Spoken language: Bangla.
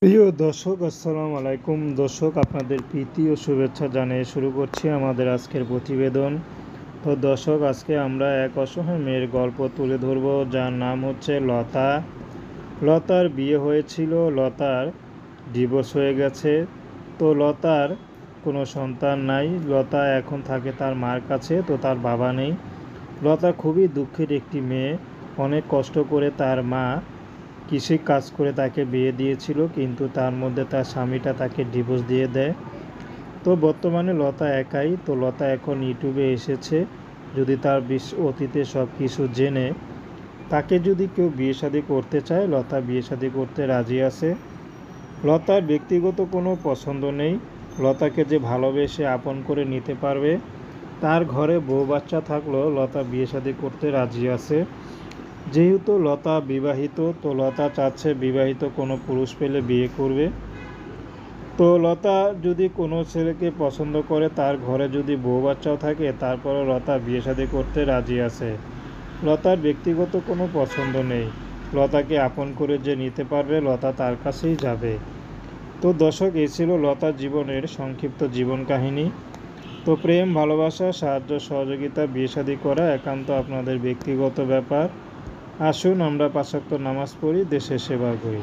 প্রিয় দর্শক, আসসালামু আলাইকুম। দর্শক, আপনাদের প্রীতি ও শুভেচ্ছা জানিয়ে শুরু করছি আমাদের আজকের প্রতিবেদন। তো দর্শক, আজকে আমরা এক অসহায় মেয়ের গল্প তুলে ধরব, যার নাম হচ্ছে লতা। লতার বিয়ে হয়েছিল, লতার ডিভোর্স হয়ে গেছে। তো লতার কোনো সন্তান নাই। লতা এখন থাকে তার মার কাছে, তো তার বাবা নেই। লতা খুবই দুঃখের একটি মেয়ে। অনেক কষ্ট করে তার মা কৃষি কাজ করে তাকে বিয়ে দিয়েছিল, কিন্তু তার মধ্যে তার স্বামীটা তাকে ডিভোর্স দিয়ে দেয়। তো বর্তমানে লতা একাই। তো লতা এখন ইউটিউবে এসেছে, যদি তার অতীতে সব কিছু জেনে তাকে যদি কেউ বিয়ে শাদী করতে চায়, লতা বিয়ে শাদী করতে রাজি আছে। লতার ব্যক্তিগত কোনো পছন্দ নেই। লতাকে যে ভালোবেসে আপন করে নিতে পারবে, তার ঘরে বউ বাচ্চা থাকলেও লতা বিয়ে শাদী করতে রাজি আছে। যেহেতু লতা বিবাহিত, তো লতা চাচ্ছে বিবাহিত কোনো পুরুষ পেলে বিয়ে করবে। তো লতা যদি কোনো ছেলেকে পছন্দ করে, তার ঘরে যদি বউ বাচ্চাও থাকে, তারপরে লতা বিয়ে শাদী করতে রাজি আছে। লতার ব্যক্তিগত কোনো পছন্দ নেই। লতাকে আপন করে যে নিতে পারবে, লতা তার কাছেই যাবে। তো দর্শক, এই ছিল লতার জীবনের সংক্ষিপ্ত জীবন কাহিনী। তো প্রেম, ভালোবাসা, সাহায্য, সহযোগিতা, বিয়ে শাদী করা একান্ত আপনাদের ব্যক্তিগত ব্যাপার। আসুন আমরা ৫ ওয়াক্ত নামাজ পড়ি, দেশের সেবা করি।